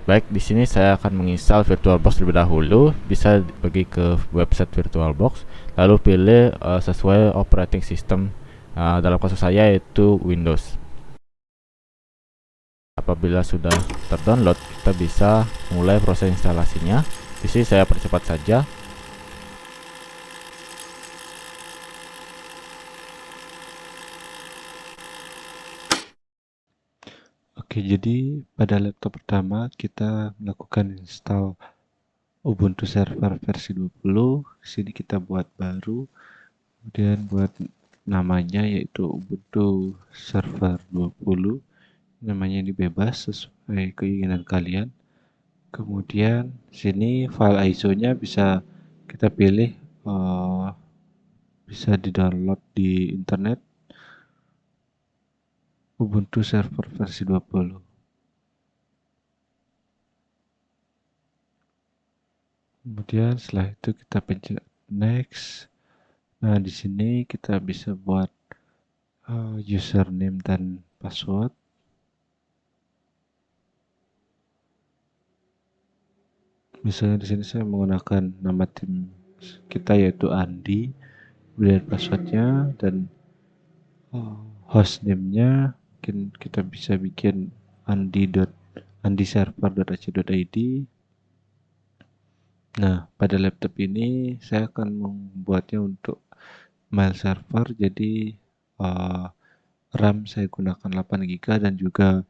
Baik, di sini saya akan menginstal VirtualBox terlebih dahulu. Bisa pergi ke website VirtualBox, lalu pilih sesuai operating system. Dalam kasus saya yaitu Windows. Apabila sudah terdownload, kita bisa mulai proses instalasinya. Di sini saya percepat saja. Oke, jadi pada laptop pertama kita melakukan install Ubuntu Server versi 20. Di sini kita buat baru, kemudian buat namanya yaitu Ubuntu Server 20. Namanya ini bebas sesuai keinginan kalian. Kemudian sini file ISO-nya bisa kita pilih, bisa di-download di internet Ubuntu Server versi 20. Kemudian setelah itu kita pencet next. Nah, di sini kita bisa buat username dan password. Misalnya di sini saya menggunakan nama tim kita yaitu Andi, kemudian passwordnya dan hostname-nya mungkin kita bisa bikin andiserver.ac.id. Nah, pada laptop ini saya akan membuatnya untuk mail server, jadi uh, RAM saya gunakan 8 GB dan juga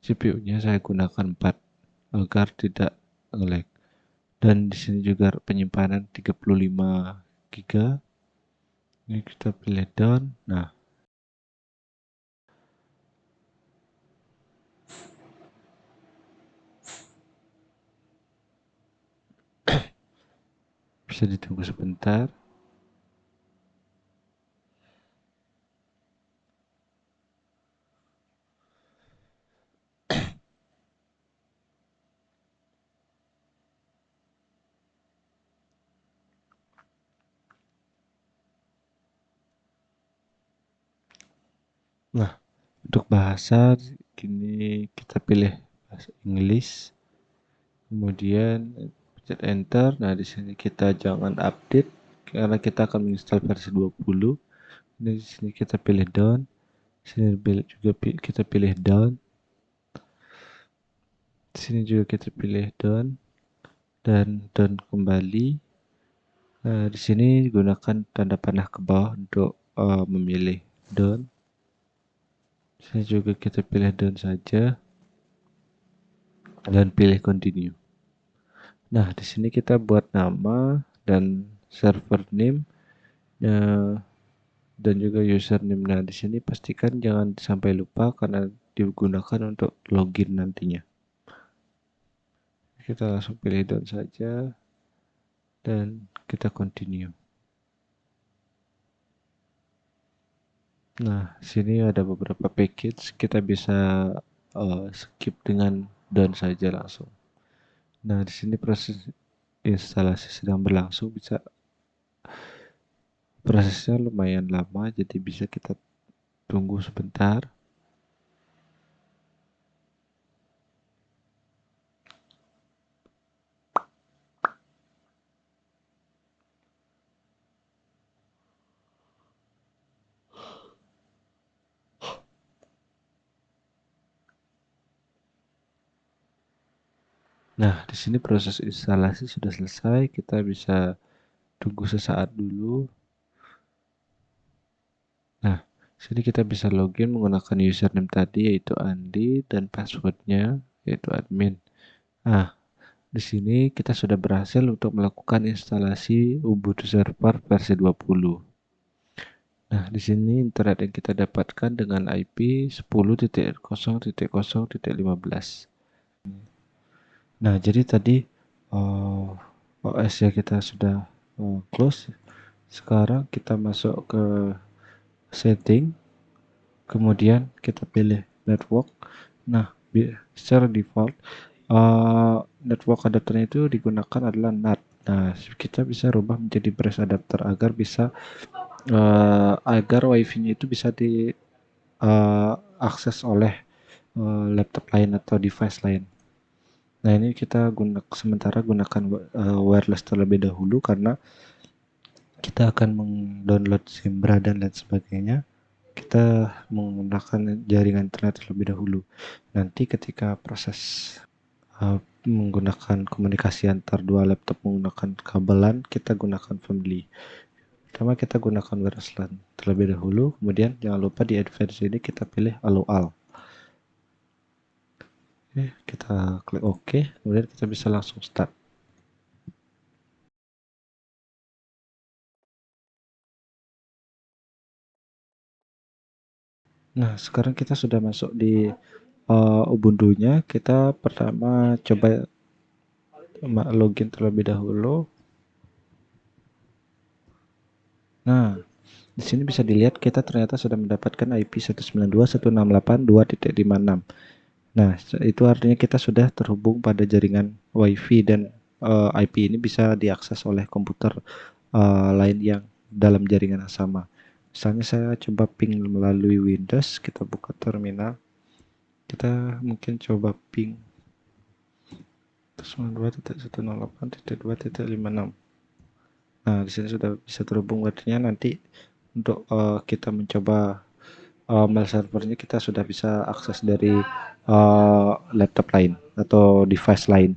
CPU-nya saya gunakan 4 agar tidak nge-lag. Dan di sini juga penyimpanan 35 GB. Ini kita pilih down. Nah, bisa ditunggu sebentar. Nah, untuk bahasa kini kita pilih bahasa Inggris. Kemudian pencet enter. Nah, di sini kita jangan update karena kita akan menginstal versi 20. Ini di sini kita pilih down. Di sini juga kita pilih down. Di sini juga kita pilih down dan down kembali. Nah, di sini gunakan tanda panah ke bawah untuk memilih down. Di sini juga kita pilih down saja dan pilih continue. Nah, di sini kita buat nama dan server name dan juga username. Nah, di sini pastikan jangan sampai lupa karena digunakan untuk login nantinya. Kita langsung pilih down saja dan kita continue. Nah, sini ada beberapa package, kita bisa skip dengan down saja langsung. Nah, di sini proses instalasi sedang berlangsung, prosesnya lumayan lama, jadi bisa kita tunggu sebentar. Nah, di sini proses instalasi sudah selesai, kita bisa tunggu sesaat dulu. Nah, sini kita bisa login menggunakan username tadi yaitu Andi dan passwordnya yaitu admin. Nah, di sini kita sudah berhasil untuk melakukan instalasi Ubuntu Server versi 20. Nah, di sini internet yang kita dapatkan dengan IP 10.0.0.15. Nah, jadi tadi OS ya kita sudah close. Sekarang kita masuk ke setting, kemudian kita pilih network. Nah, secara default network adapternya itu digunakan adalah NAT. Nah, kita bisa rubah menjadi brace adapter agar bisa agar wifi-nya itu bisa diakses oleh laptop lain atau device lain. Nah, ini kita sementara gunakan wireless terlebih dahulu karena kita akan mendownload Zimbra dan lain sebagainya. Kita menggunakan jaringan internet terlebih dahulu. Nanti ketika proses menggunakan komunikasi antar dua laptop menggunakan kabelan, kita gunakan family. Pertama kita gunakan wireless LAN terlebih dahulu, kemudian jangan lupa di advanced ini kita pilih allow all. Oke, kita klik OK, kemudian kita bisa langsung start. Nah, sekarang kita sudah masuk di Ubuntu-nya. Kita pertama coba login terlebih dahulu. Nah, di sini bisa dilihat kita ternyata sudah mendapatkan IP 192.168.2.56. Nah, itu artinya kita sudah terhubung pada jaringan WiFi dan IP ini bisa diakses oleh komputer lain yang dalam jaringan yang sama. Misalnya saya coba ping melalui Windows, kita buka terminal, kita mungkin coba ping 192.168.2.56. Nah, di sini sudah bisa terhubung, artinya nanti untuk kita mencoba mail servernya kita sudah bisa akses dari laptop lain atau device lain.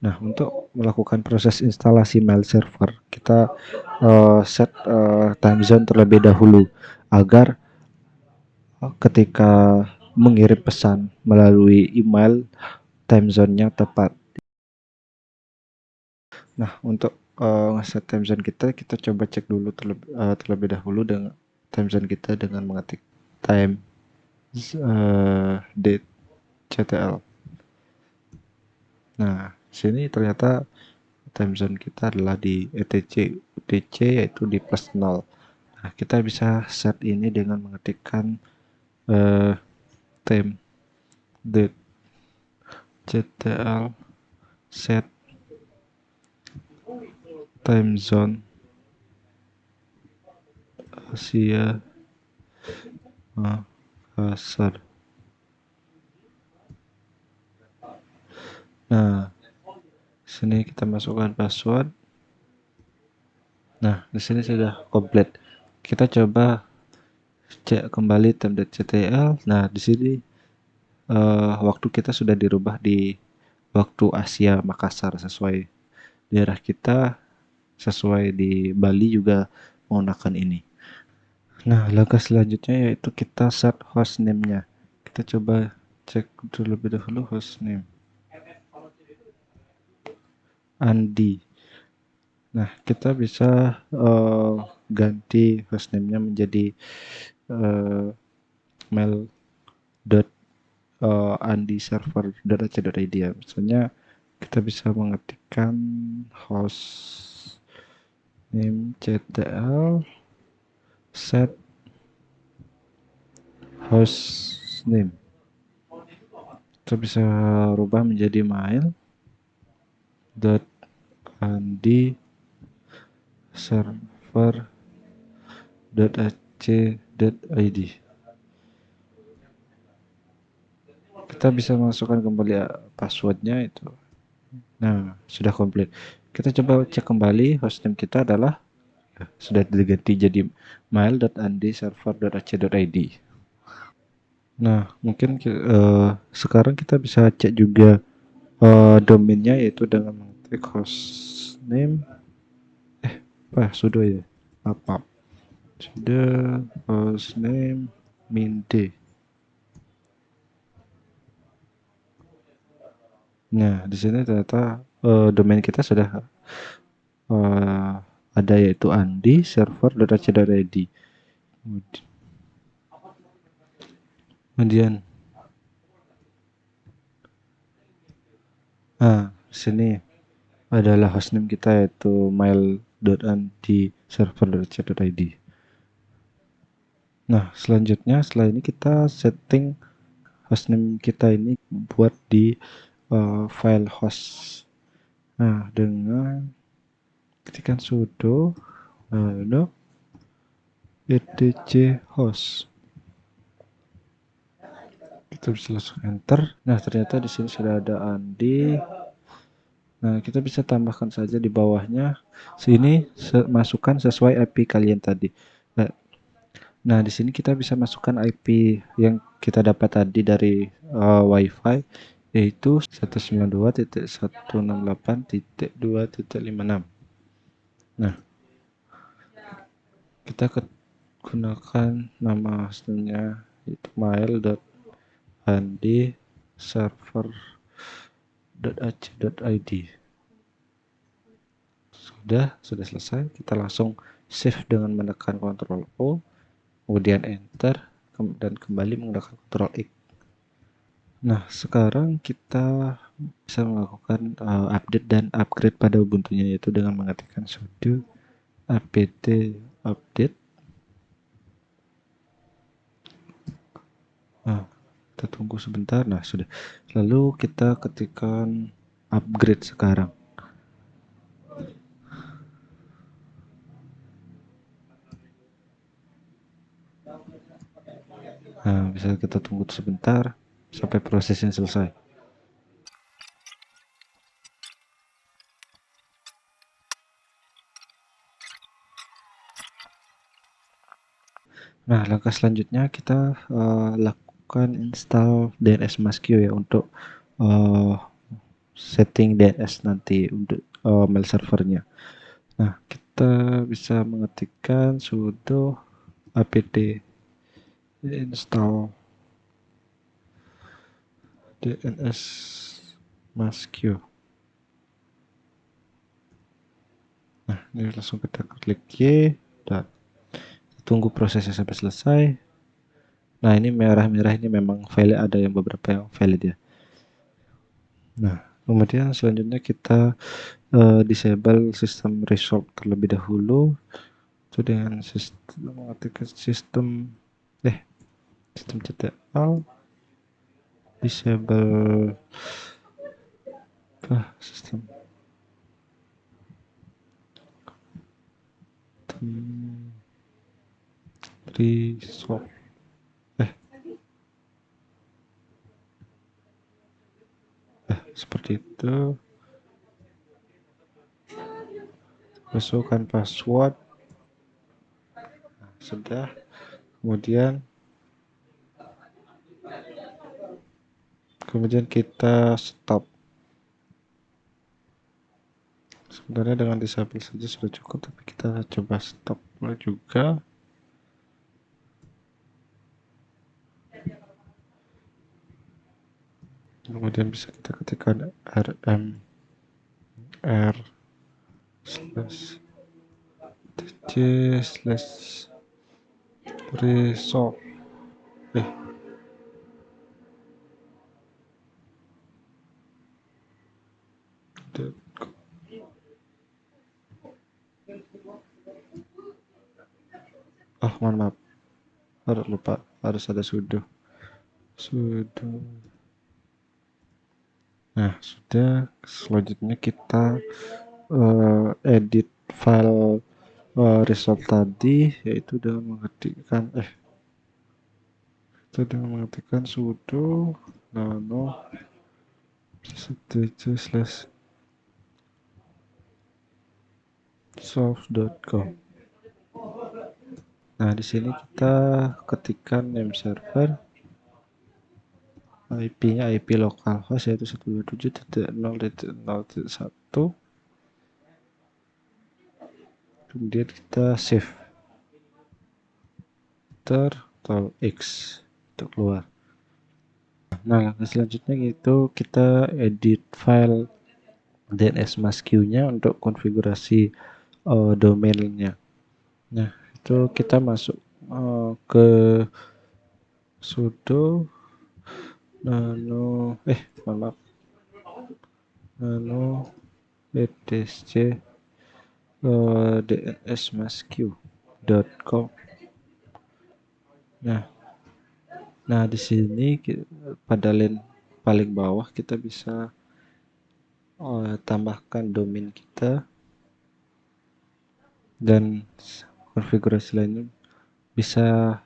Nah, untuk melakukan proses instalasi mail server, kita set time zone terlebih dahulu agar ketika mengirim pesan melalui email time zone-nya tepat. Nah, untuk ngeset time zone kita coba cek dulu terlebih dahulu dengan time zone kita dengan mengetik time date CTL. Nah, sini ternyata time zone kita adalah di UTC yaitu di plus 0. Nah, kita bisa set ini dengan mengetikkan time date CTL set time zone Asia Makassar. Nah, sini kita masukkan password. Nah, di sini sudah komplit. Kita coba cek kembali time.ctl. Nah, di sini waktu kita sudah dirubah di waktu Asia Makassar sesuai daerah kita, sesuai di Bali juga menggunakan ini. Nah, langkah selanjutnya yaitu kita set hostname-nya. Kita coba cek terlebih dahulu hostname. Andi. Nah, kita bisa ganti hostname-nya menjadi mail andi server.ac.id ya. Misalnya kita bisa mengetikkan host name ctl set host name. Kita bisa rubah menjadi mail dot andi server .ac.id. Kita bisa masukkan kembali passwordnya itu. Nah, sudah komplit. Kita coba cek kembali hostname kita adalah sudah diganti jadi mail.andi-server.ac.id. Nah, mungkin sekarang kita bisa cek juga domainnya yaitu dengan mengetik hostname sudo ya apa sudah hostname minde. Nah, di sini ternyata domain kita sudah ada yaitu andi server.ac.id. Kemudian sini adalah hostname kita yaitu mail.andi server.ac.id. Nah, selanjutnya setelah ini kita setting hostname kita ini buat di file host. Nah, dengan ketikkan sudo lalu etc host. Kita bisa langsung enter. Nah, ternyata di sini sudah ada Andi. Nah, kita bisa tambahkan saja di bawahnya. Sini masukkan sesuai IP kalian tadi. Nah, di sini kita bisa masukkan IP yang kita dapat tadi dari WiFi, yaitu 192.168.2.56. Nah, kita gunakan nama hostnya itu mail.andi-server.ac.id. Sudah selesai. Kita langsung save dengan menekan Ctrl O, kemudian enter, dan kembali menggunakan Ctrl X. Nah, sekarang kita bisa melakukan update dan upgrade pada Ubuntu-nya, yaitu dengan mengetikkan sudo apt update. Nah, kita tunggu sebentar. Nah, sudah. Lalu kita ketikkan upgrade sekarang. Nah, bisa kita tunggu sebentar sampai prosesnya selesai. Nah, langkah selanjutnya kita lakukan install DNSMask ya untuk setting DNS nanti untuk mail servernya. Nah, kita bisa mengetikkan sudo apt install DNSMask. Nah, ini langsung kita klik Y dan tunggu prosesnya sampai selesai. Nah, ini merah-merah ini memang file ada yang beberapa yang valid ya. Nah, kemudian selanjutnya kita disable system resolve terlebih dahulu. Itu dengan sistem mengetikkan sistem ctl disable sistem resolve seperti itu. Masukkan password. Nah, sudah. Kemudian kita stop. Sebenarnya dengan disable saja sudah cukup, tapi kita coba stop juga. Kemudian bisa kita ketikkan rmr /tc/resolve. Mohon maaf, harus ada sudo. Nah, sudah. Selanjutnya kita edit file result tadi, yaitu dengan mengetikkan sudo nano /source.com. Nah, di sini kita ketikkan name server, IP-nya IP localhost yaitu 127.0.0.1. Kemudian kita save. Ctrl X untuk keluar. Nah, langkah selanjutnya itu kita edit file DNSMask-nya untuk konfigurasi domainnya. Nah, itu kita masuk ke sudo nano etc dnsmask.com. Nah, di sini pada link paling bawah kita bisa tambahkan domain kita dan konfigurasi lainnya bisa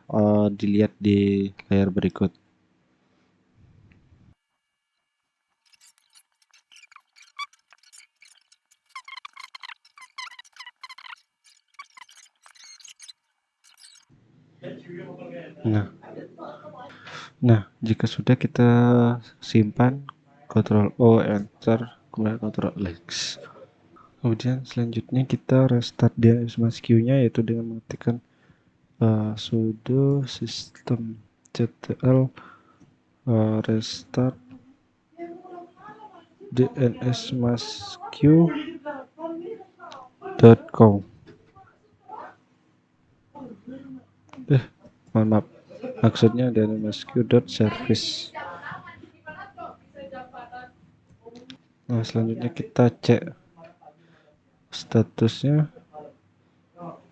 dilihat di layar berikut. Nah, jika sudah kita simpan, Ctrl O, Enter, kemudian Ctrl X. Kemudian selanjutnya kita restart DNSMASQ-nya yaitu dengan mengetikkan sudo systemctl restart dnsmasq.com. Mohon maaf, maksudnya dnsmasq.service. Nah, selanjutnya kita cek statusnya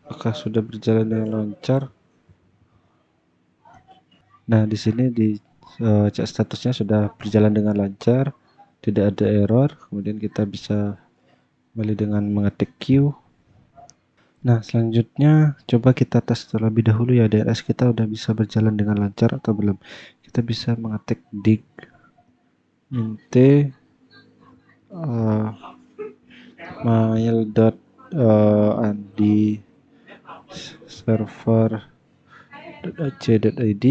apakah sudah berjalan dengan lancar. Nah, di sini cek statusnya sudah berjalan dengan lancar, tidak ada error. Kemudian kita bisa kembali dengan mengetik Q. Nah, selanjutnya coba kita tes terlebih dahulu ya, DNS kita udah bisa berjalan dengan lancar atau belum. Kita bisa mengetik dig int mail.andi server.ac.id,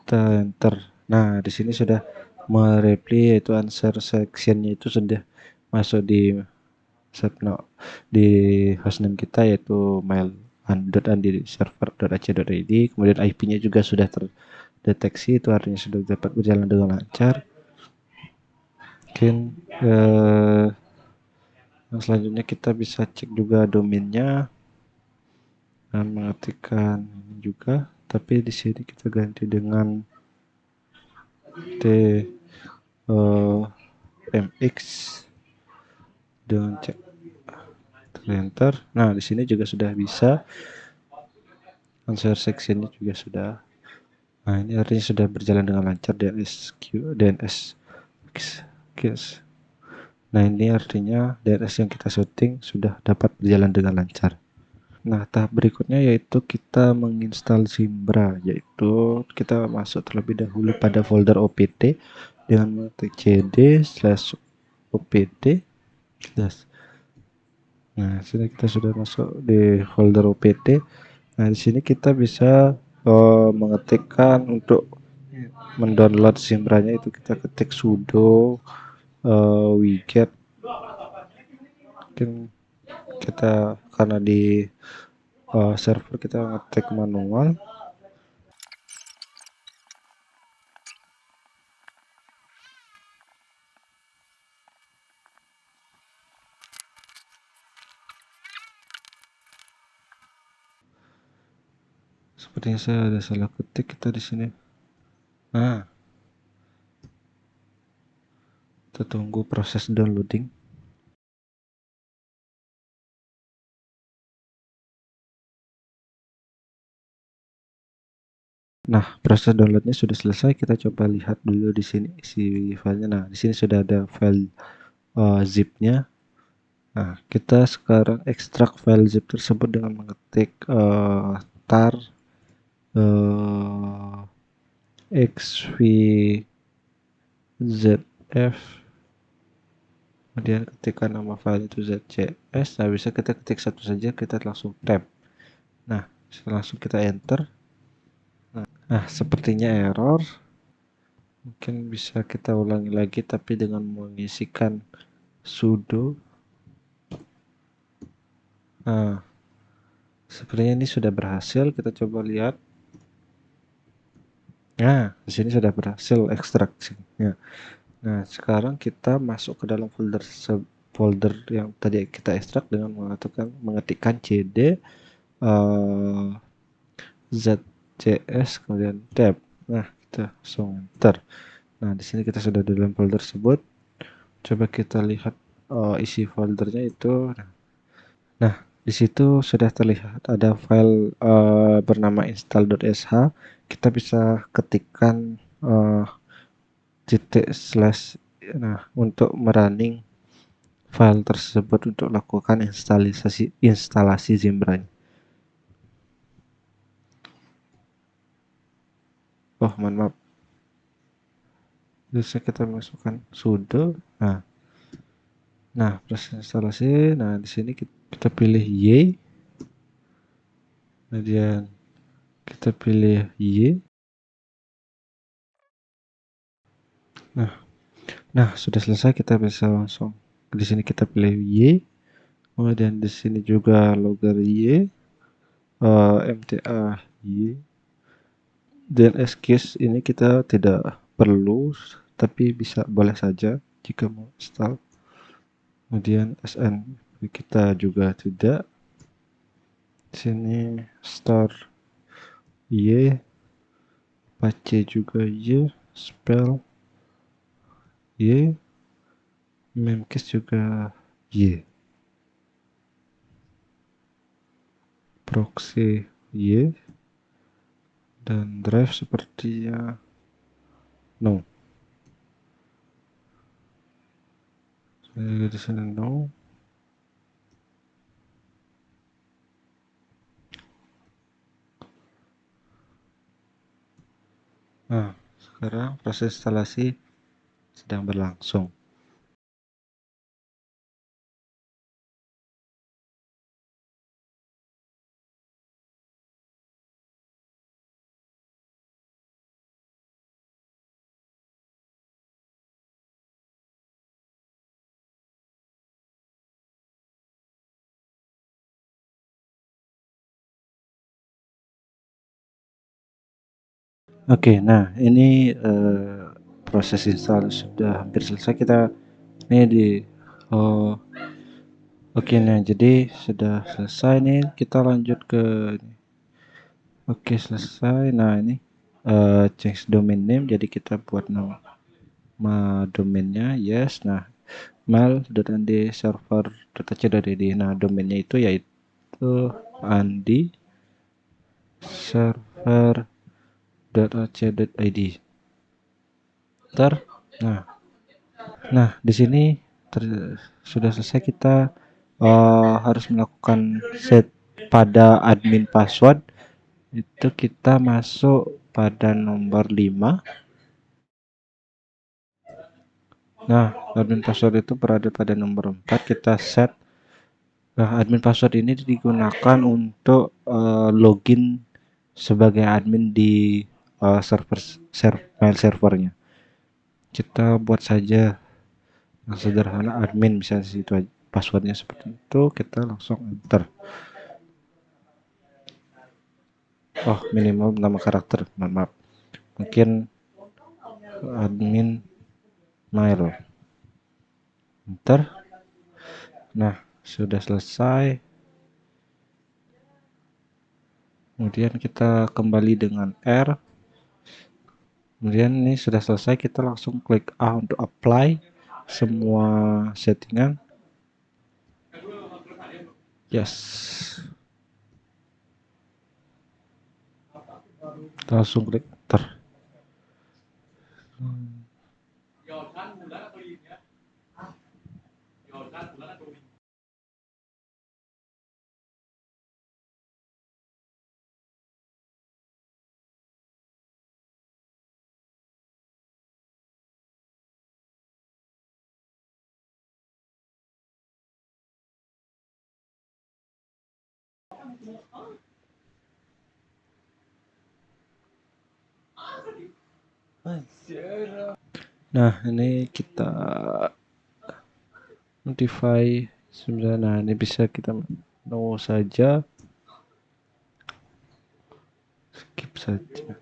kita enter. Nah, di sini sudah mereply yaitu answer sectionnya itu sudah masuk di hostname kita yaitu mail.andi server.ac.id. Kemudian IP-nya juga sudah terdeteksi, itu artinya sudah dapat berjalan dengan lancar. Mungkin selanjutnya kita bisa cek juga domainnya dan mengetikkan ini juga, tapi di sini kita ganti dengan mx dengan cek enter. Nah, di sini juga sudah bisa answer sectionnya juga sudah. Nah, ini artinya sudah berjalan dengan lancar DNS. Nah, ini artinya DNS yang kita setting sudah dapat berjalan dengan lancar. Nah, tahap berikutnya yaitu kita menginstal Zimbra, yaitu kita masuk terlebih dahulu pada folder opt dengan mengetik cd/opt. Nah, sini kita sudah masuk di folder opt. Nah, di sini kita bisa mengetikkan untuk mendownload Zimbra-nya itu kita ketik sudo wget. Mungkin kita karena di server kita ngetik manual. Sepertinya saya ada salah ketik kita di sini. Nah, kita tunggu proses downloading. Nah, proses downloadnya sudah selesai. Kita coba lihat dulu di sini isi filenya. Nah, di sini sudah ada file zip-nya. Nah, kita sekarang ekstrak file zip tersebut dengan mengetik tar xvzf, kemudian ketikkan nama file itu zcs. Nah, bisa kita ketik satu saja, kita langsung tab. Nah, langsung kita enter. Nah, sepertinya error. Mungkin bisa kita ulangi lagi tapi dengan mengisikan sudo. Nah, sepertinya ini sudah berhasil. Kita coba lihat. Nah, di sini sudah berhasil ekstraksinya. Nah, sekarang kita masuk ke dalam folder yang tadi kita ekstrak dengan mengetikkan cd zcs kemudian tab. Nah, kita langsung enter. Nah, di sini kita sudah di dalam folder tersebut. Coba kita lihat isi foldernya itu. Nah, di situ sudah terlihat ada file bernama install.sh. Kita bisa ketikkan /. Nah, untuk merunning file tersebut untuk lakukan instalasi Zimbra. Oh, mohon maaf. Bisa kita masukkan sudo. Nah, proses instalasi. Nah, di sini kita pilih Y. Kemudian Kita pilih Y. Nah, sudah selesai, kita bisa langsung di sini kita pilih Y. Kemudian di sini juga logger Y, MTA Y. Dan escape ini kita tidak perlu, tapi bisa boleh saja jika mau install. Kemudian SN kita juga tidak. Di sini store Y, Apache juga Y, spell Y, memcacche juga Y, proxy Y, dan drive sepertinya no. Di sini no. Nah, sekarang proses instalasi sedang berlangsung. Oke, nah ini proses install sudah hampir selesai. Kita ini di oh, oke, nah jadi sudah selesai nih. Kita lanjut ke oke, selesai. Nah ini change domain name. Jadi kita buat nama domainnya yes. Nah mail.nd server.ac.id. Nah domainnya itu yaitu andi server.ac.id. Ntar, nah di sini sudah selesai. Kita harus melakukan set pada admin password. Itu kita masuk pada nomor 5. Nah, admin password itu berada pada nomor 4. Kita set. Nah, admin password ini digunakan untuk login sebagai admin di mail servernya. Kita buat saja yang sederhana admin, misalnya situ aja passwordnya seperti itu. Kita langsung enter. Oh, minimal nama karakter, maaf, mungkin admin mail, enter. Nah, sudah selesai. Kemudian kita kembali dengan R. Kemudian ini sudah selesai, kita langsung klik A untuk apply semua settingan. Yes, langsung klik enter. Nah, ini kita modify sebenarnya. Nah, ini bisa kita no saja, skip saja.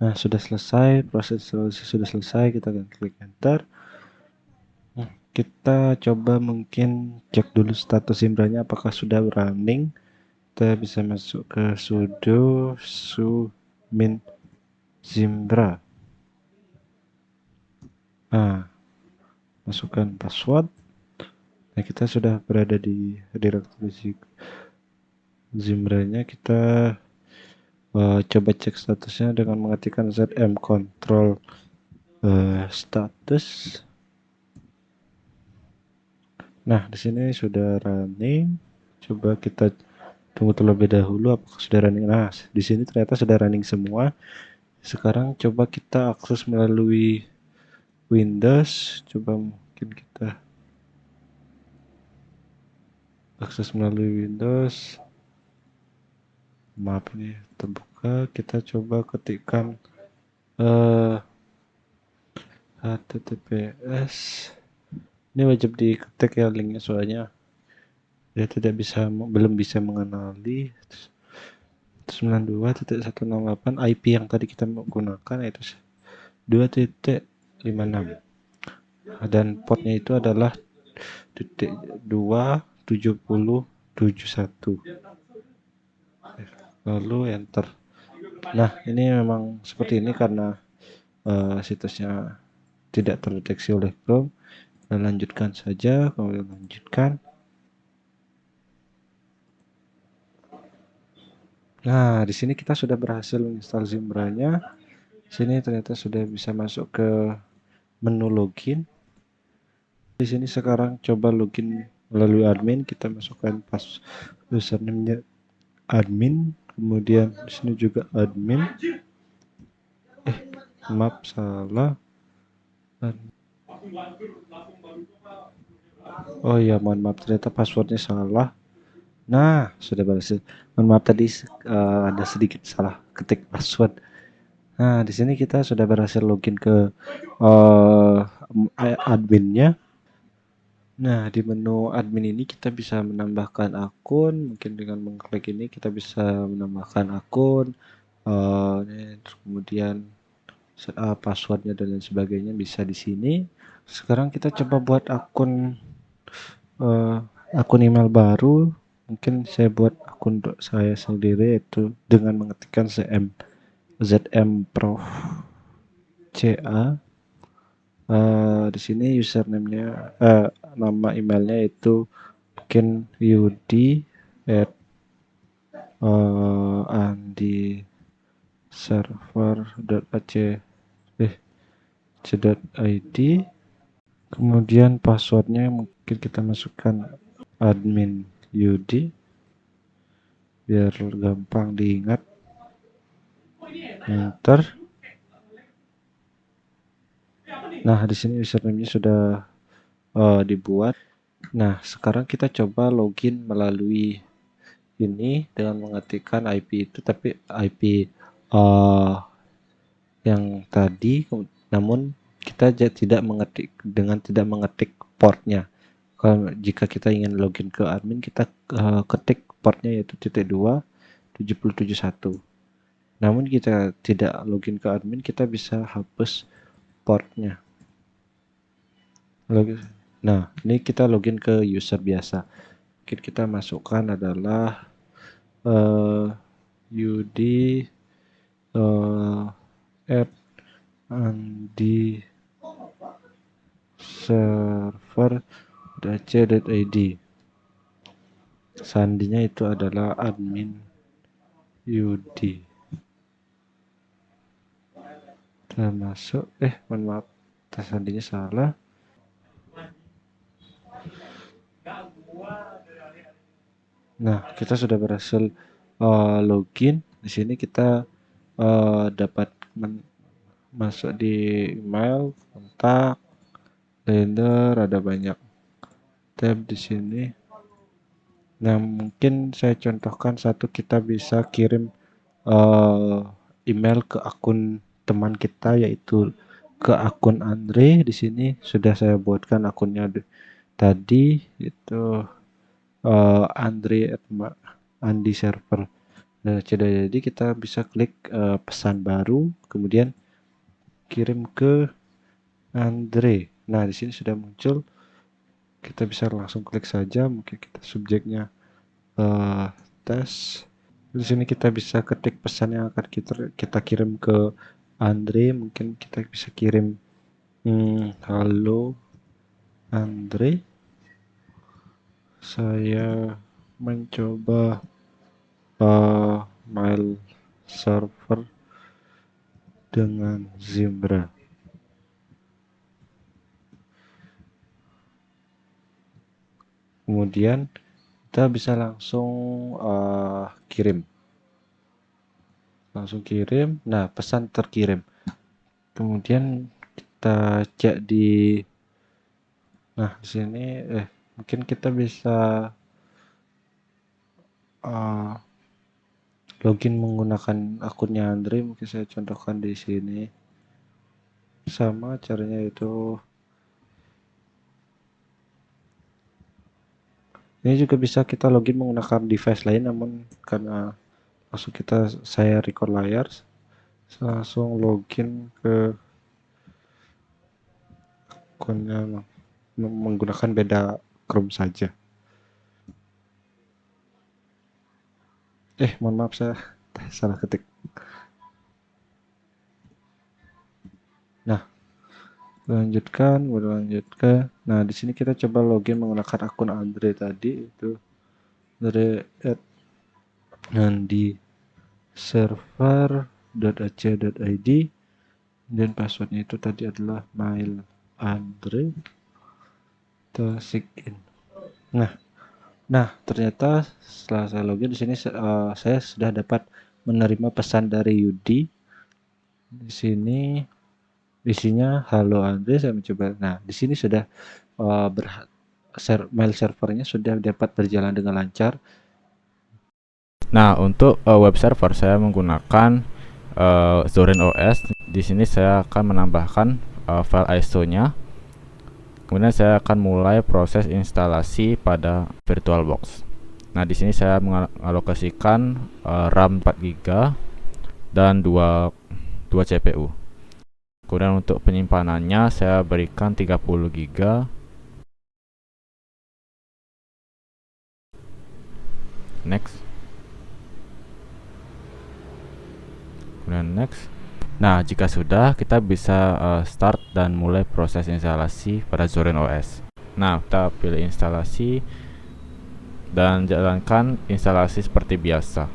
Nah, sudah selesai, proses sudah selesai, kita akan klik enter. Nah, kita coba mungkin cek dulu status Zimbranya apakah sudah running. Kita bisa masuk ke sudo min zimbra. Nah, masukkan password. Nah, kita sudah berada di direktory Zimra-nya. Kita coba cek statusnya dengan mengetikkan zm control status. Nah, di sini sudah running. Coba kita tunggu terlebih dahulu apakah sudah running. Nah, di sini ternyata sudah running semua. Sekarang coba kita akses melalui Windows. Coba mungkin kita akses melalui Windows. Maaf, ini terbuka. Kita coba ketikkan HTTPS. Ini wajib diketik ya linknya, soalnya dia belum bisa mengenali 92.168 IP yang tadi kita menggunakan, yaitu 2.56, dan portnya itu adalah 27071, lalu enter. Nah, ini memang seperti ini karena situsnya tidak terdeteksi oleh Chrome. Dan lanjutkan saja, kemudian lanjutkan. Nah, di sini kita sudah berhasil install Zimra-nya. Sini ternyata sudah bisa masuk ke menu login. Di sini sekarang coba login melalui admin. Kita masukkan username-nya admin, kemudian di sini juga admin. Maaf, salah. Oh iya, mohon maaf, ternyata passwordnya salah. Nah, sudah berhasil. Mohon maaf tadi ada sedikit salah ketik password. Nah, di sini kita sudah berhasil login ke adminnya. Nah, di menu admin ini kita bisa menambahkan akun. Mungkin dengan mengklik ini kita bisa menambahkan akun. Kemudian passwordnya dan lain sebagainya bisa di sini. Sekarang kita coba buat akun email baru. Mungkin saya buat akun untuk saya sendiri, yaitu dengan mengetikkan zm prof ca. Di sini username-nya, nama emailnya itu mungkin yudi at andi server.ac.id. Kemudian passwordnya mungkin kita masukkan admin yudi biar gampang diingat. Enter. Nah, di sini username-nya sudah dibuat. Nah, sekarang kita coba login melalui ini dengan mengetikkan IP itu, tapi IP yang tadi, namun kita tidak mengetik portnya. Kalau jika kita ingin login ke admin, kita ketik portnya yaitu 2.7071. Namun kita tidak login ke admin, kita bisa hapus portnya. Nah, ini kita login ke user biasa. Mungkin kita masukkan adalah Yudi at andi server.ac.id. Sandinya itu adalah admin Yudi. Termasuk mohon maaf, sandinya salah. Nah, kita sudah berhasil login. Di sini kita dapat masuk di email, kontak, kalender, ada banyak tab di sini. Nah, mungkin saya contohkan satu, kita bisa kirim email ke akun teman kita, yaitu ke akun Andre. Di sini sudah saya buatkan akunnya tadi, itu Andre Andi server. Nah, jadi kita bisa klik pesan baru, kemudian kirim ke Andre. Nah, di sini sudah muncul. Kita bisa langsung klik saja. Mungkin kita subjeknya tes. Di sini kita bisa ketik pesan yang akan kita kirim ke Andre. Mungkin kita bisa kirim Halo Andre, saya mencoba mail server dengan Zimbra. Kemudian kita bisa langsung kirim. Nah, pesan terkirim. Kemudian kita cek di sini mungkin kita bisa uh, login menggunakan akunnya Andre. Mungkin saya contohkan di sini. Sama caranya itu. Ini juga bisa kita login menggunakan device lain, namun karena saya record layar, langsung login ke akunnya menggunakan beda Chrome saja. Mohon maaf, saya salah ketik. Nah, lanjutkan. Nah, di sini kita coba login menggunakan akun Andre tadi, itu dari di server.ac.id, dan passwordnya itu tadi adalah mail Andre. Kita sign in. Nah, ternyata setelah saya login di sini, saya sudah dapat menerima pesan dari Yudi. Di sini isinya halo Andre. Saya mencoba. Nah, di sini sudah mail servernya sudah dapat berjalan dengan lancar. Nah, untuk web server saya menggunakan Zorin OS. Di sini saya akan menambahkan file ISO-nya. Kemudian saya akan mulai proses instalasi pada VirtualBox. Nah, di sini saya mengalokasikan RAM 4GB dan 2 CPU. Kemudian untuk penyimpanannya saya berikan 30GB. Next. Kemudian next. Nah, jika sudah, kita bisa start dan mulai proses instalasi pada Zorin OS. Nah, kita pilih instalasi dan jalankan instalasi seperti biasa.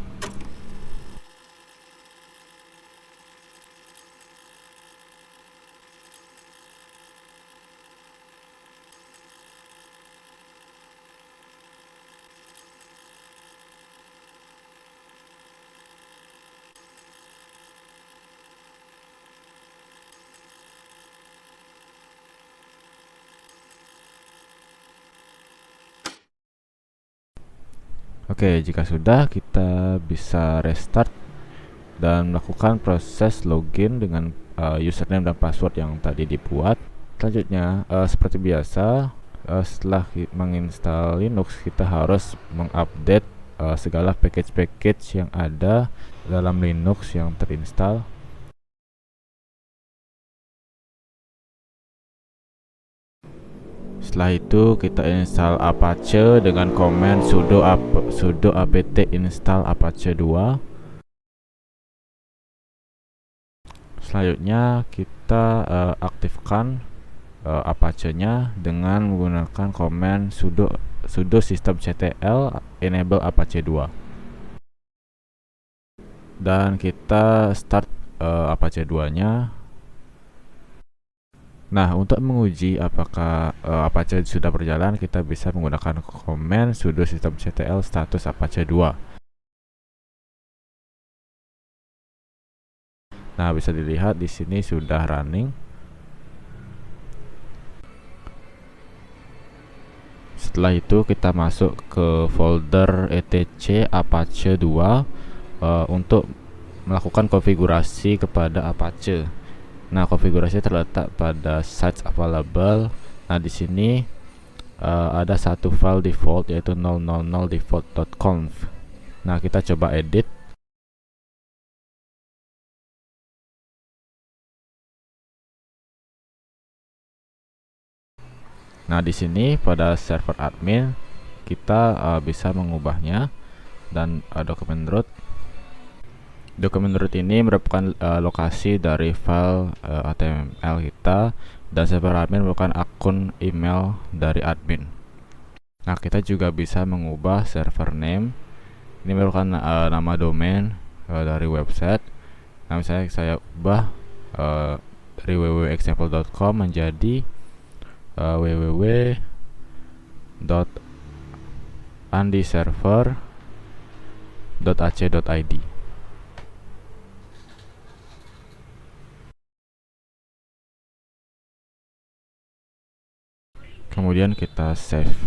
Oke, jika sudah, kita bisa restart dan melakukan proses login dengan username dan password yang tadi dibuat. Selanjutnya, seperti biasa, setelah menginstal Linux, kita harus mengupdate segala package-package yang ada dalam Linux yang terinstall. Setelah itu kita install Apache dengan command sudo apt install apache 2. Selanjutnya kita aktifkan Apache-nya dengan menggunakan command sudo systemctl enable apache 2. Dan kita start Apache 2-nya. Nah, untuk menguji apakah Apache sudah berjalan, kita bisa menggunakan command sudo systemctl status apache 2. Nah, bisa dilihat di sini sudah running. Setelah itu kita masuk ke folder etc apache 2 untuk melakukan konfigurasi kepada Apache. Nah, konfigurasi terletak pada sites available. Nah, di sini ada satu file default yaitu 000 default.conf. Nah, kita coba edit. Nah, di sini pada server admin kita bisa mengubahnya dan dokumen root ini merupakan lokasi dari file HTML kita. dan server admin merupakan akun email dari admin. Nah, kita juga bisa mengubah server name. Ini merupakan nama domain dari website. Nah, misalnya saya ubah dari www.example.com menjadi www.andiserver.ac.id. Kemudian kita save.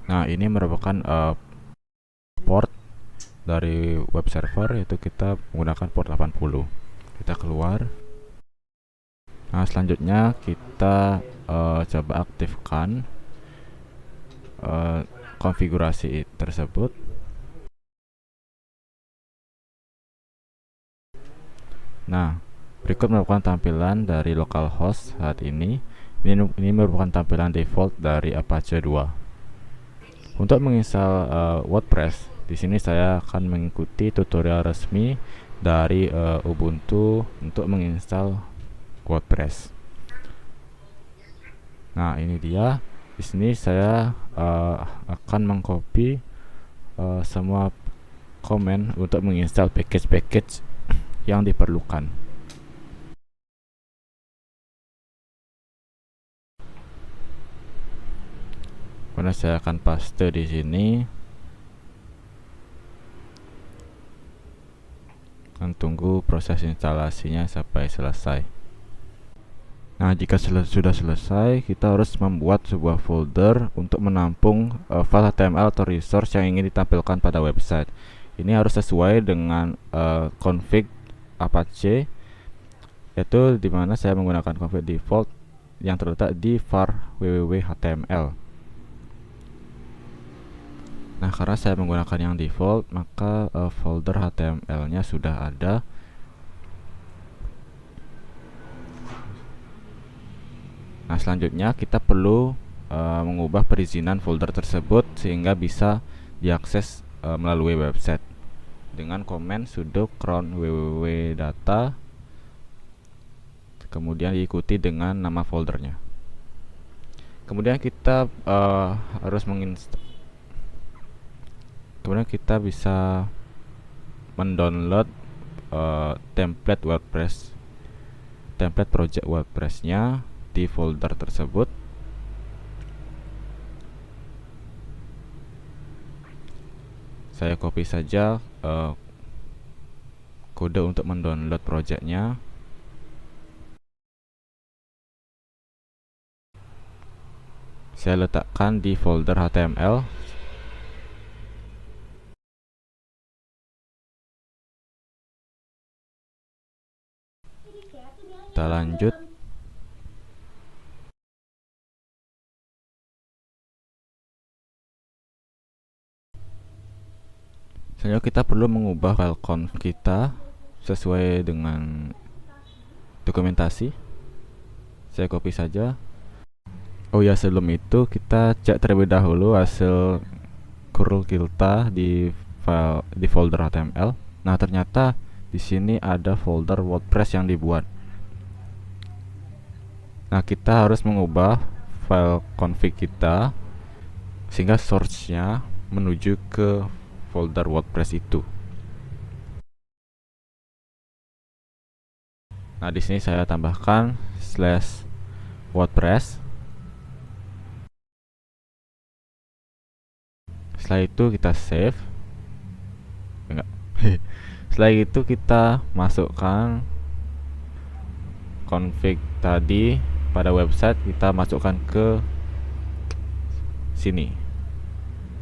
Nah, ini merupakan port dari web server, yaitu kita menggunakan port 80. Kita keluar. Nah, selanjutnya kita coba aktifkan konfigurasi tersebut. Nah, berikut merupakan tampilan dari localhost saat ini. Ini merupakan tampilan default dari Apache 2. Untuk menginstal WordPress, di sini saya akan mengikuti tutorial resmi dari Ubuntu untuk menginstal WordPress. Nah, ini dia. Di sini saya akan mengcopy semua komen untuk menginstal package-package yang diperlukan. Kemudian saya akan paste di sini dan tunggu proses instalasinya sampai selesai. Nah, jika sudah selesai, kita harus membuat sebuah folder untuk menampung file HTML atau resource yang ingin ditampilkan pada website. Ini harus sesuai dengan config Apache, yaitu dimana saya menggunakan config default yang terletak di var www.html. Nah, karena saya menggunakan yang default, maka folder HTML-nya sudah ada. Nah, selanjutnya kita perlu mengubah perizinan folder tersebut sehingga bisa diakses melalui website dengan komen sudo cron www.data, kemudian diikuti dengan nama foldernya. Kemudian kita kemudian kita bisa mendownload template project WordPress-nya di folder tersebut. Saya copy saja kode untuk mendownload projectnya. Saya letakkan di folder HTML. Kita lanjut. Selanjutnya kita perlu mengubah file conf kita sesuai dengan dokumentasi. Saya copy saja. Oh ya, sebelum itu kita cek terlebih dahulu hasil curl kita di folder HTML. Nah, ternyata di sini ada folder WordPress yang dibuat. Nah, kita harus mengubah file config kita sehingga source-nya menuju ke folder WordPress itu. Nah, di sini saya tambahkan /WordPress. Setelah itu kita save. Enggak. Setelah itu kita masukkan config tadi pada website, kita masukkan ke sini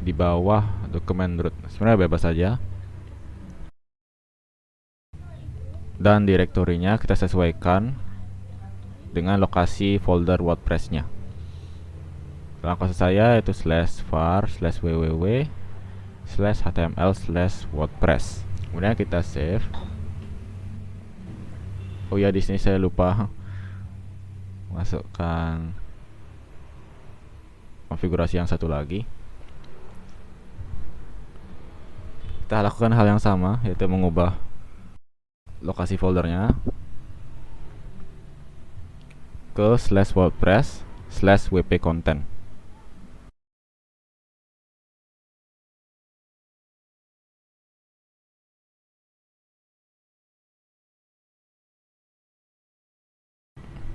di bawah dokumen root. Sebenarnya bebas saja. Dan direktorinya kita sesuaikan dengan lokasi folder WordPress-nya. Langkah saya yaitu /var/www/html/wordpress. Kemudian kita save. Oh ya, di sini saya lupa masukkan konfigurasi yang satu lagi. Kita lakukan hal yang sama, yaitu mengubah lokasi foldernya ke /wordpress/wp-content.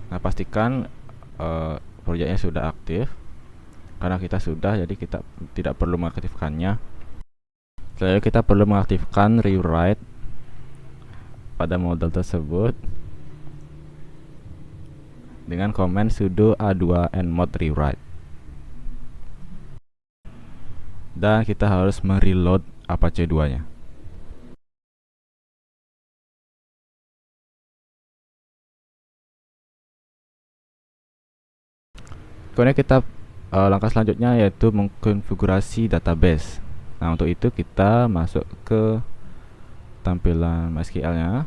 Nah, pastikan proyeknya sudah aktif. Karena kita sudah, jadi kita tidak perlu mengaktifkannya. Selanjutnya kita perlu mengaktifkan rewrite pada model tersebut dengan command sudo a2 nmod rewrite. Dan kita harus mereload Apache 2-nya. Kemudian kita langkah selanjutnya yaitu mengkonfigurasi database. Nah, untuk itu kita masuk ke tampilan MySQL-nya.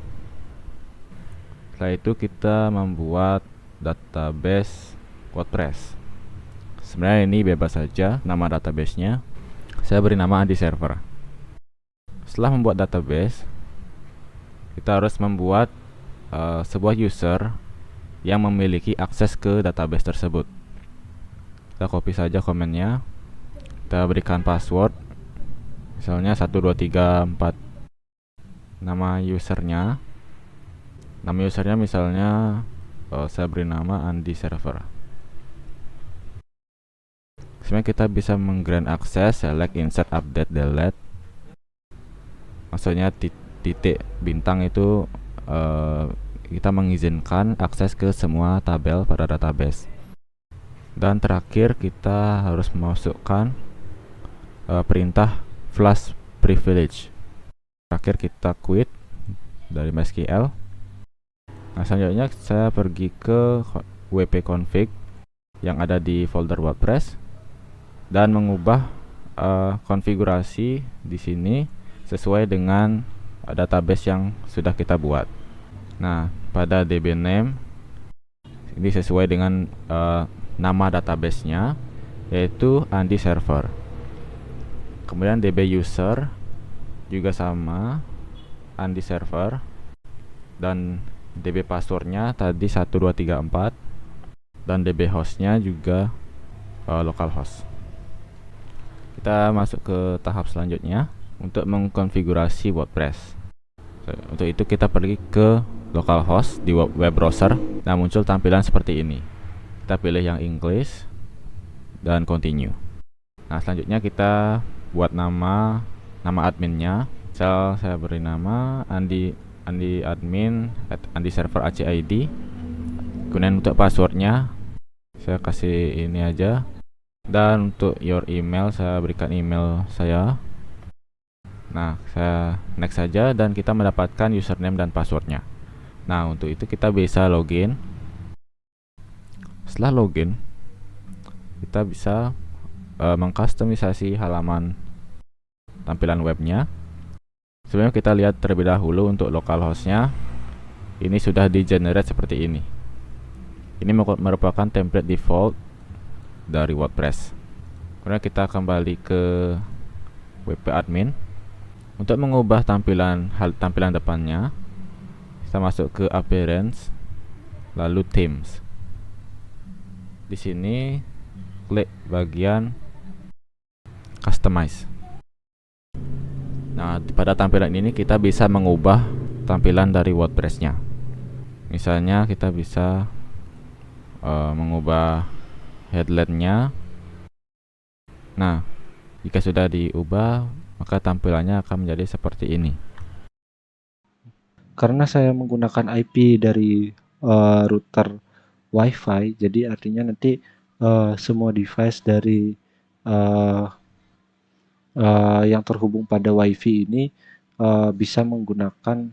Setelah itu kita membuat database WordPress. Sebenarnya ini bebas saja nama database-nya. Saya beri nama Andi Server. Setelah membuat database, kita harus membuat sebuah user yang memiliki akses ke database tersebut. Kita copy saja komennya. Kita berikan password. Misalnya 1234. Nama usernya misalnya saya beri nama Andi Server. Sebenarnya kita bisa menggrant akses, select, insert, update, delete. Maksudnya titik bintang itu kita mengizinkan akses ke semua tabel pada database. Dan terakhir kita harus memasukkan perintah flash privilege. Terakhir kita quit dari MySQL. Nah, selanjutnya saya pergi ke wp-config yang ada di folder WordPress dan mengubah konfigurasi di sini sesuai dengan database yang sudah kita buat. Nah, pada db name ini sesuai dengan nama database-nya, yaitu Andi Server. Kemudian db user juga sama, Andi Server, dan db passwordnya tadi 1234, dan db hostnya juga localhost. Kita masuk ke tahap selanjutnya untuk mengkonfigurasi WordPress. Untuk itu kita pergi ke localhost di web browser. Nah, muncul tampilan seperti ini. Kita pilih yang English dan continue. Nah, selanjutnya kita buat nama adminnya. Saya beri nama Andi admin @Andi server ACID. Kemudian untuk passwordnya saya kasih ini aja. Dan untuk your email saya berikan email saya. Nah, saya next saja dan kita mendapatkan username dan passwordnya. Nah, untuk itu kita bisa login. Setelah login, kita bisa mengkustomisasi halaman tampilan webnya. Sebelumnya kita lihat terlebih dahulu untuk localhostnya. Ini sudah di generate seperti ini. Ini merupakan template default dari WordPress. Kemudian kita kembali ke wp admin. Untuk mengubah tampilan depannya, kita masuk ke appearance, lalu themes. Di sini klik bagian customize. Nah, pada tampilan ini kita bisa mengubah tampilan dari WordPress-nya. Misalnya kita bisa mengubah headline-nya. Nah, jika sudah diubah, maka tampilannya akan menjadi seperti ini. Karena saya menggunakan IP dari router WiFi, jadi artinya nanti semua device dari yang terhubung pada WiFi ini bisa menggunakan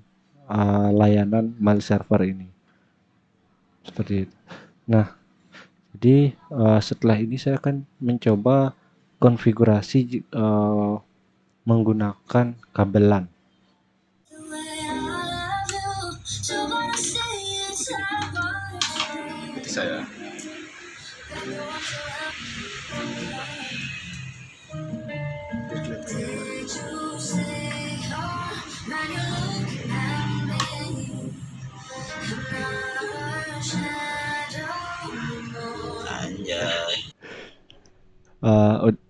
layanan mail server ini. Seperti itu. Nah, jadi setelah ini saya akan mencoba konfigurasi menggunakan kabelan. Seperti saya.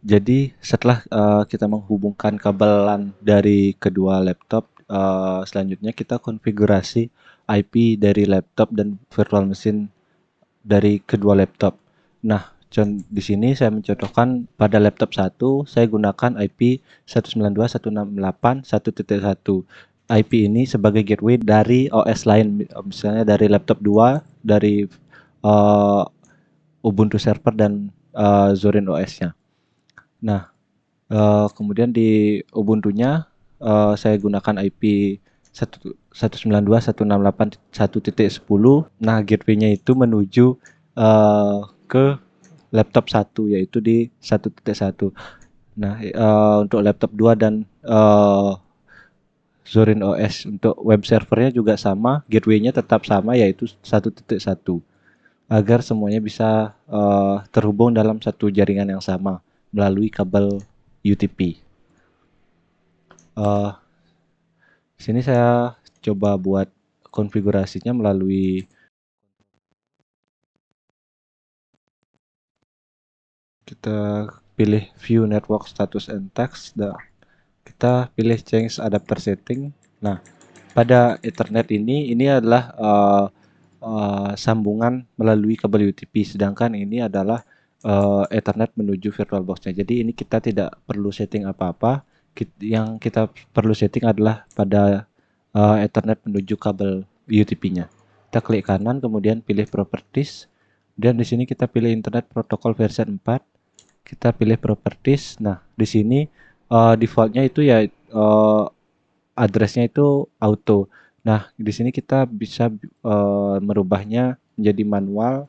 Jadi setelah kita menghubungkan kabelan dari kedua laptop, selanjutnya kita konfigurasi IP dari laptop dan virtual machine dari kedua laptop. Nah, di sini saya mencontohkan pada laptop satu, saya gunakan IP 192.168.1.1. IP ini sebagai gateway dari OS lain, misalnya dari laptop 2, dari uh, Ubuntu server dan Zorin OS-nya. Nah, kemudian di Ubuntu-nya saya gunakan IP 192.168.1.10. Nah, gateway-nya itu menuju ke laptop satu, yaitu di 1.1. Nah, untuk laptop 2 dan Zorin OS untuk web servernya juga sama, gateway-nya tetap sama yaitu 1.1 agar semuanya bisa terhubung dalam satu jaringan yang sama melalui kabel UTP. Sini saya coba buat konfigurasinya melalui kita pilih view network status and text dan kita pilih change adapter setting. Nah, pada Ethernet ini adalah sambungan melalui kabel UTP, sedangkan ini adalah Ethernet menuju VirtualBox-nya. Jadi ini kita tidak perlu setting apa-apa. Yang kita perlu setting adalah pada Ethernet menuju kabel UTP-nya. Kita klik kanan, kemudian pilih Properties, dan di sini kita pilih Internet Protocol version 4. Kita pilih Properties. Nah, di sini defaultnya itu ya addressnya itu auto. Nah, di sini kita bisa merubahnya menjadi manual.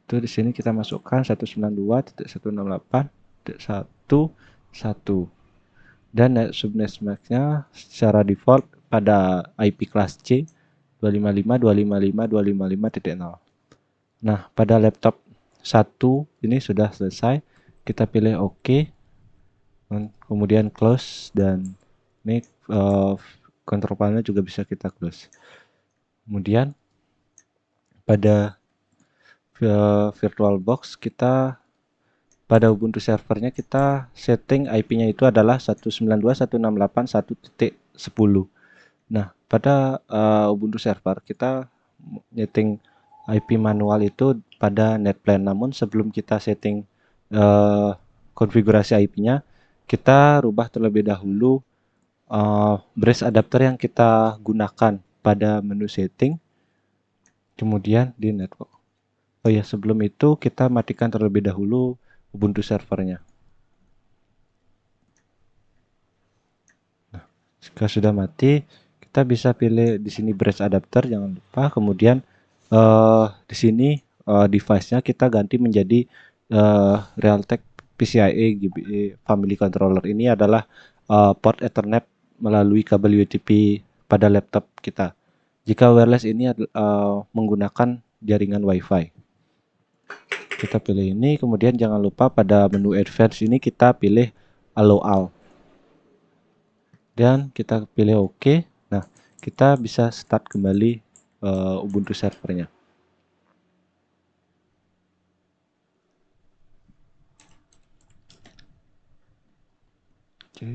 Itu di sini kita masukkan 192.168.1.1 dan subnetmasknya secara default pada IP kelas C 255.255.255.0. Nah, pada laptop 1 ini sudah selesai. Kita pilih OK, kemudian close, dan ini control panel juga bisa kita close. Kemudian pada VirtualBox kita pada Ubuntu servernya kita setting IP-nya itu adalah 192.168.1.10. Nah, pada Ubuntu server kita setting IP manual itu pada netplan. Namun sebelum kita setting konfigurasi IP-nya, kita rubah terlebih dahulu brace adapter yang kita gunakan pada menu setting, kemudian di network. Oh ya, sebelum itu kita matikan terlebih dahulu Ubuntu servernya. Nah, jika sudah mati, kita bisa pilih di sini brace adapter, jangan lupa. Kemudian di sini device-nya kita ganti menjadi Realtek PCIe GBE Family Controller. Ini adalah port Ethernet melalui kabel UTP pada laptop kita. Jika wireless ini menggunakan jaringan WiFi. Kita pilih ini, kemudian jangan lupa pada menu advance ini kita pilih allow all. Dan kita pilih OK. Nah, kita bisa start kembali Ubuntu servernya. Oke.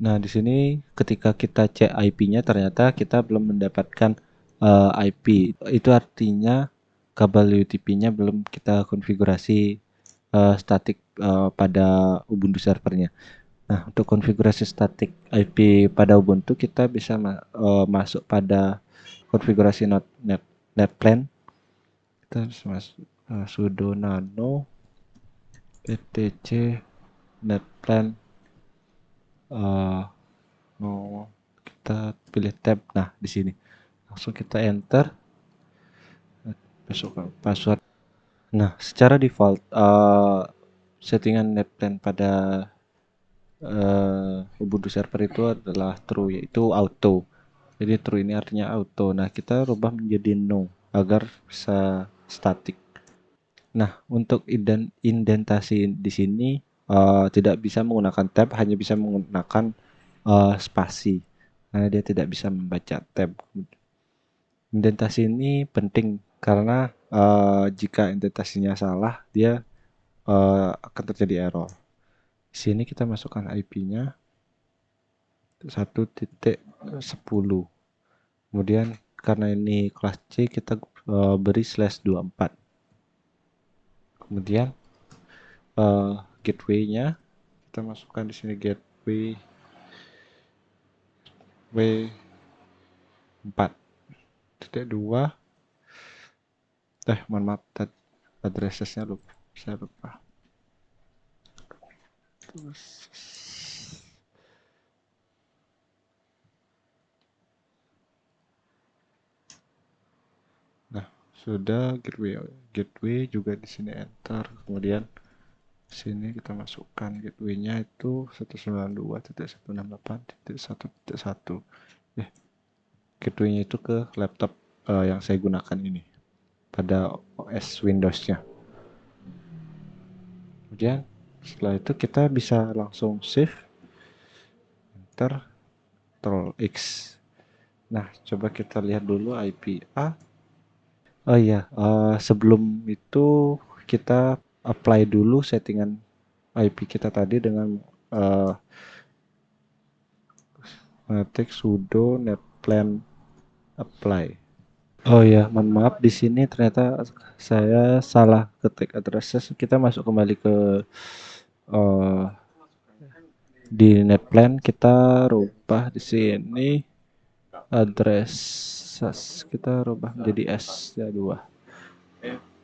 Nah, di sini ketika kita cek IP-nya ternyata kita belum mendapatkan IP. Itu artinya kabel UTP-nya belum kita konfigurasi statik pada Ubuntu servernya. Nah, untuk konfigurasi statik IP pada Ubuntu kita bisa masuk pada konfigurasi netplan. Kita harus masuk sudo nano etc netplan. Kita pilih tab. Nah, di sini langsung kita enter, masuk password. Nah, secara default settingan netplan pada Ubuntu server itu adalah true, yaitu auto. Jadi true ini artinya auto. Nah, kita rubah menjadi no agar bisa statik. Nah, untuk indentasi di sini tidak bisa menggunakan tab, hanya bisa menggunakan spasi. Karena dia tidak bisa membaca tab. Indentasi ini penting karena jika indentasinya salah, dia akan terjadi error. Di sini kita masukkan IP-nya 1.10. Kemudian karena ini kelas C, kita beri /24. Kemudian gateway-nya kita masukkan di sini gateway 4.2. Mohon maaf, addressesnya lupa, saya lupa. Nah, sudah gateway juga di sini enter. Kemudian sini kita masukkan gateway-nya itu 192.168.1.1. Gateway-nya itu ke laptop yang saya gunakan ini pada OS Windows-nya. Kemudian setelah itu kita bisa langsung save, enter, Ctrl X. Nah, coba kita lihat dulu IP A. Oh iya, sebelum itu kita apply dulu settingan IP kita tadi dengan ngetik sudo netplan apply. Oh ya, mohon maaf, di sini ternyata saya salah ketik addresses. Kita masuk kembali ke di netplan, kita rubah di sini address kita rubah menjadi S2.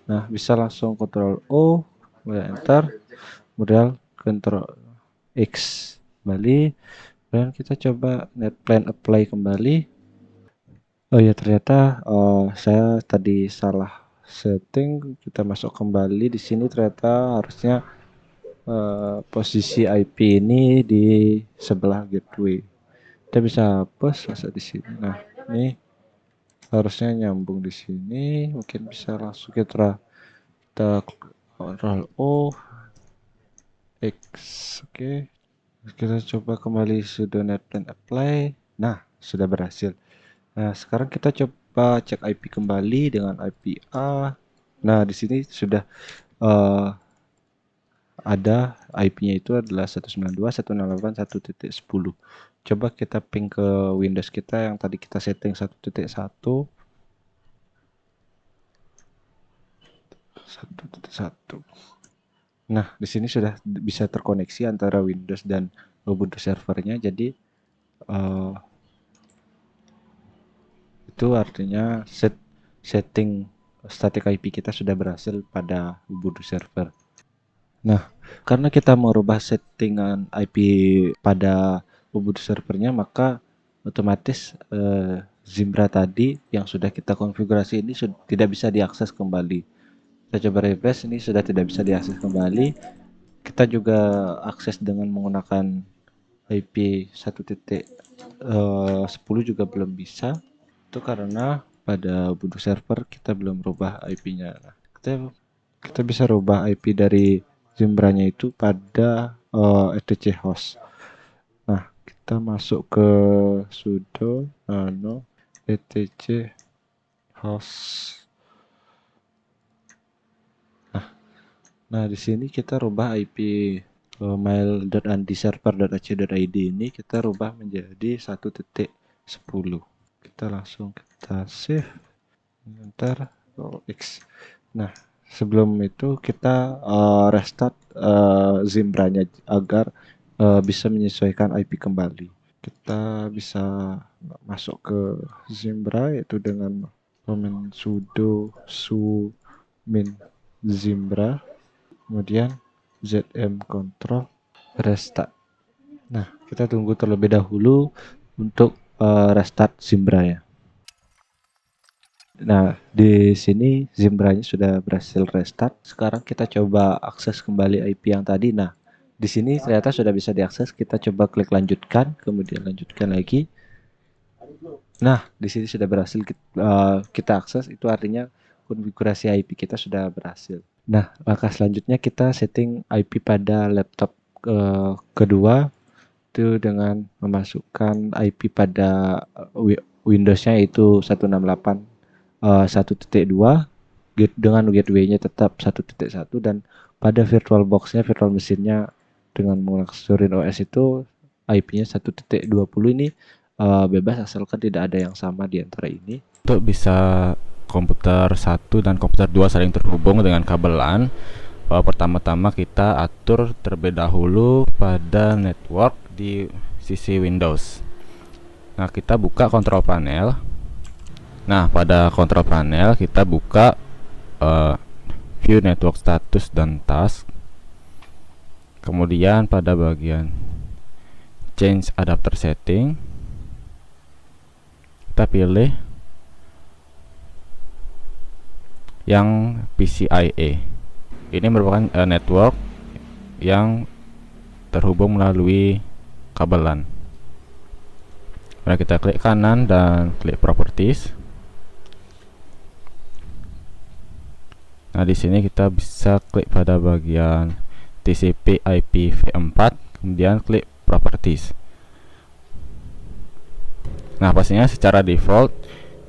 Nah, bisa langsung Ctrl O, kemudian enter, kemudian Ctrl X kembali, dan kita coba netplan apply kembali. Oh ya, ternyata saya tadi salah setting. Kita masuk kembali di sini, ternyata harusnya posisi IP ini di sebelah gateway. Kita bisa hapus masuk di sini. Nah, ini harusnya nyambung di sini. Mungkin bisa langsung kita Ctrl O X. Oke, kita coba kembali sudo netplan apply. Nah, sudah berhasil. Nah, sekarang kita coba cek IP kembali dengan IP A. Nah, di sini sudah ada IP-nya itu adalah 192.168.1.10. Coba kita ping ke Windows kita yang tadi kita setting 1.1. 1.1. Nah, di sini sudah bisa terkoneksi antara Windows dan Ubuntu servernya. Jadi itu artinya setting static IP kita sudah berhasil pada Ubuntu server. Nah, karena kita merubah settingan IP pada Ubuntu servernya, maka otomatis Zimbra tadi yang sudah kita konfigurasi ini tidak bisa diakses kembali. Kita coba refresh, ini sudah tidak bisa diakses kembali. Kita juga akses dengan menggunakan IP 1.10 juga belum bisa. Itu karena pada Ubuntu server kita belum rubah IP-nya. Nah, kita bisa rubah IP dari Zimbra-nya itu pada etc host. Nah, kita masuk ke sudo etc host. Nah, di sini kita rubah IP mail.andiserver.ac.id ini kita rubah menjadi 1.10. Kita langsung save, enter, X. Nah, sebelum itu kita restart Zimbra-nya agar bisa menyesuaikan IP kembali. Kita bisa masuk ke Zimbra yaitu dengan command sudo min Zimbra, kemudian zm control restart. Nah, kita tunggu terlebih dahulu untuk restart Zimbra ya. Nah, di sini Zimbra-nya sudah berhasil restart. Sekarang kita coba akses kembali IP yang tadi. Nah, di sini ternyata sudah bisa diakses. Kita coba klik lanjutkan, kemudian lanjutkan lagi. Nah, di sini sudah berhasil kita akses. Itu artinya konfigurasi IP kita sudah berhasil. Nah, langkah selanjutnya kita setting IP pada laptop kedua itu dengan memasukkan IP pada Windows-nya yaitu 168 1.2 dengan gateway-nya tetap 1.1, dan pada virtual box-nya, virtual mesinnya dengan menggunakan Zorin OS itu IP-nya 1.20 ini bebas asalkan tidak ada yang sama di antara ini. Untuk bisa komputer 1 dan komputer 2 saling terhubung dengan kabel LAN, pertama-tama kita atur terlebih dahulu pada network di sisi Windows. Nah, kita buka control panel. Nah, pada control panel kita buka view network status dan task. Kemudian pada bagian change adapter setting, kita pilih yang PCIe. Ini merupakan network yang terhubung melalui kabel LAN. Nah, kita klik kanan dan klik properties. Nah, di sini kita bisa klik pada bagian TCP IPv4, kemudian klik properties. Nah, pastinya secara default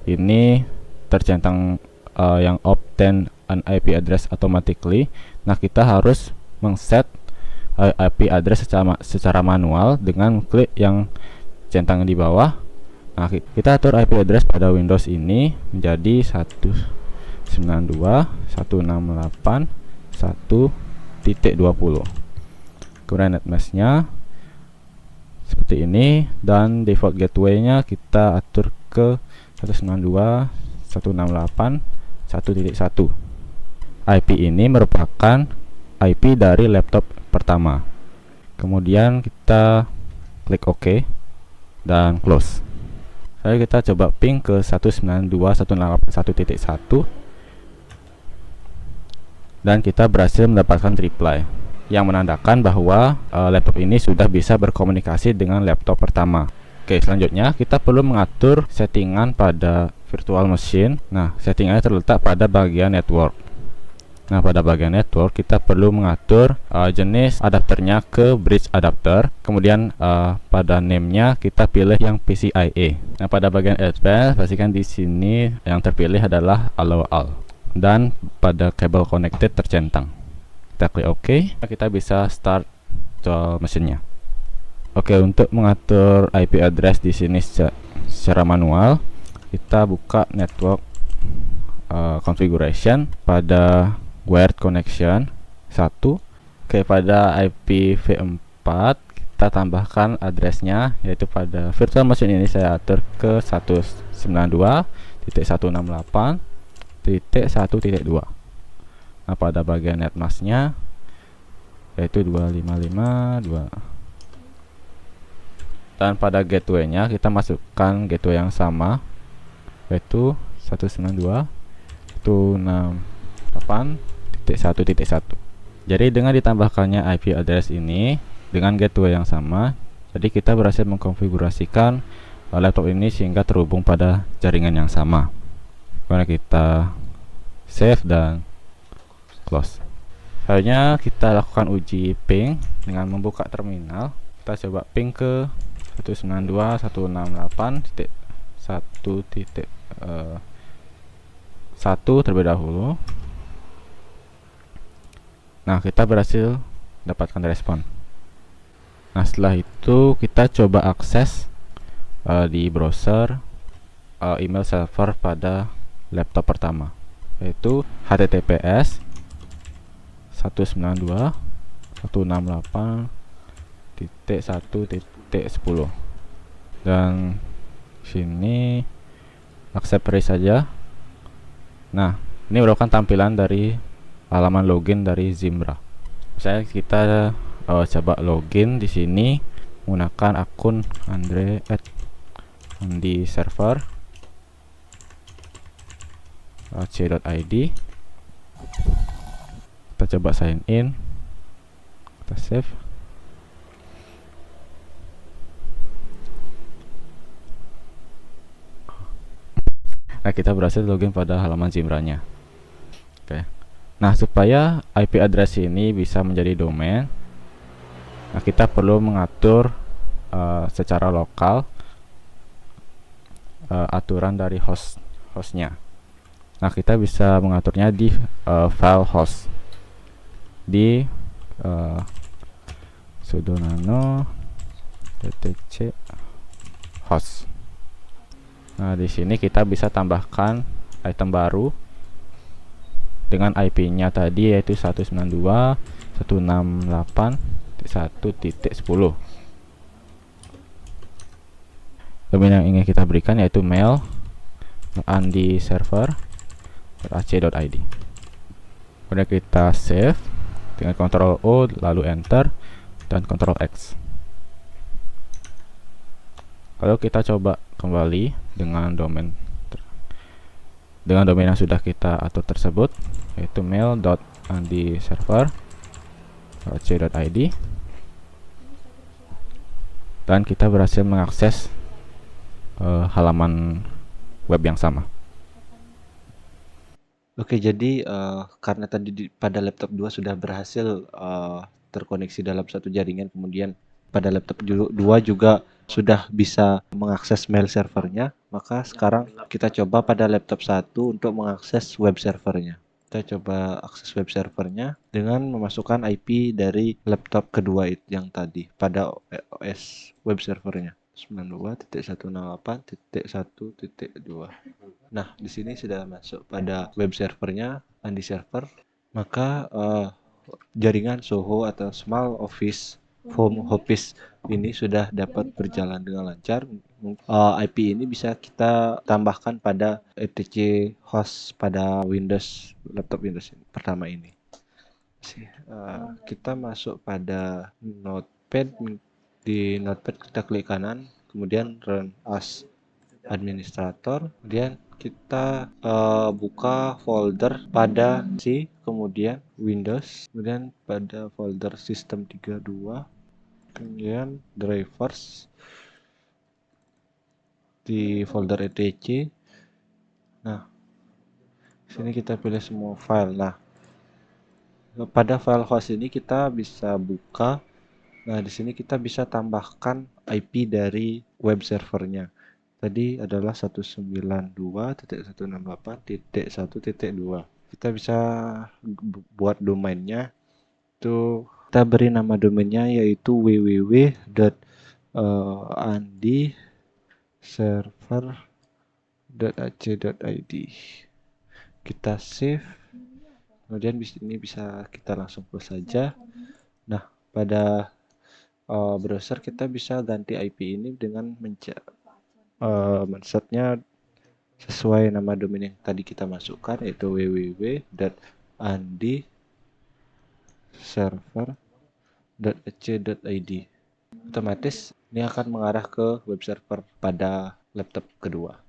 ini tercentang yang obtain an IP address automatically. Nah, kita harus mengset IP address secara manual dengan klik yang centang di bawah. Nah, kita atur IP address pada Windows ini menjadi 192.168.1.20. Kemudian netmasknya seperti ini, dan default gateway-nya kita atur ke 192.168.1.1. IP ini merupakan IP dari laptop pertama. Kemudian kita klik OK dan close. Lalu kita coba ping ke 192.168.1.1 dan kita berhasil mendapatkan reply yang menandakan bahwa laptop ini sudah bisa berkomunikasi dengan laptop pertama. Oke, selanjutnya kita perlu mengatur settingan pada virtual machine. Nah, settingannya terletak pada bagian network. Nah, pada bagian network kita perlu mengatur jenis adapternya ke bridge adapter. Kemudian pada name-nya kita pilih yang PCIe. Nah, pada bagian advanced pastikan di sini yang terpilih adalah allow all, dan pada kabel connected tercentang. Kita klik OK. Kita bisa start virtual mesinnya. Oke, untuk mengatur IP address di sini secara manual, kita buka network configuration pada wired connection 1. Oke, pada IPv4 kita tambahkan addressnya, yaitu pada virtual machine ini saya atur ke 192.168.1.2. Nah, pada bagian netmasknya yaitu 255.2, dan pada gateway-nya kita masukkan gateway yang sama, yaitu 192.168.1.1. Jadi dengan ditambahkannya IP address ini dengan gateway yang sama, jadi kita berhasil mengkonfigurasikan laptop ini sehingga terhubung pada jaringan yang sama. Kemudian kita save dan close. Selanjutnya kita lakukan uji ping dengan membuka terminal. Kita coba ping ke 192.168.1.1 terlebih dahulu. Nah, kita berhasil dapatkan respon. Nah, setelah itu kita coba akses di browser email server pada laptop pertama, yaitu https 192.168.1.10, dan sini accept saja. Nah, ini merupakan tampilan dari halaman login dari Zimbra. Misalnya kita coba login di sini menggunakan akun Andre di server c.id. Kita coba sign in, kita save. Nah, kita berhasil login pada halaman Zimbranya. Oke. Nah, supaya IP address ini bisa menjadi domain, nah kita perlu mengatur secara lokal aturan dari hostnya. Nah, kita bisa mengaturnya di file host di sudo nano etc host. Nah, di sini kita bisa tambahkan item baru dengan IP-nya tadi, yaitu 192.168.1.10. Domain yang ingin kita berikan yaitu mail andiserver.ac.id. Kemudian kita save dengan Ctrl O lalu enter dan Ctrl X. Lalu kita coba kembali dengan domain yang sudah kita atur tersebut, yaitu mail.andiserver.ac.id, dan kita berhasil mengakses halaman web yang sama. Oke, jadi karena tadi pada laptop 2 sudah berhasil terkoneksi dalam satu jaringan, kemudian pada laptop 2 juga sudah bisa mengakses mail servernya, maka sekarang kita coba pada laptop 1 untuk mengakses web servernya. Kita coba akses web servernya dengan memasukkan IP dari laptop kedua yang tadi pada OS web servernya 92.168.1.2. Nah, di sini sudah masuk pada web servernya Andi Server, maka jaringan Soho atau Small Office Home Office ini sudah dapat berjalan dengan lancar. IP ini bisa kita tambahkan pada etc host pada Windows, laptop Windows pertama ini. Kita masuk pada Notepad. Di Notepad kita klik kanan, kemudian Run as administrator, kemudian kita buka folder pada kemudian Windows, kemudian pada folder System 32, kemudian drivers di folder etc. Nah, sini kita pilih semua file. Nah, pada file host ini kita bisa buka. Nah, di sini kita bisa tambahkan IP dari web servernya. Tadi adalah 192.168.1.2. Kita bisa buat domainnya. Itu kita beri nama domainnya yaitu www.andiserver.ac.id. Kita save. Kemudian di sini bisa kita langsung close saja. Nah, pada browser kita bisa ganti IP ini dengan men-setnya sesuai nama domain yang tadi kita masukkan, yaitu www.andiserver.ac.id. Otomatis ini akan mengarah ke web server pada laptop kedua.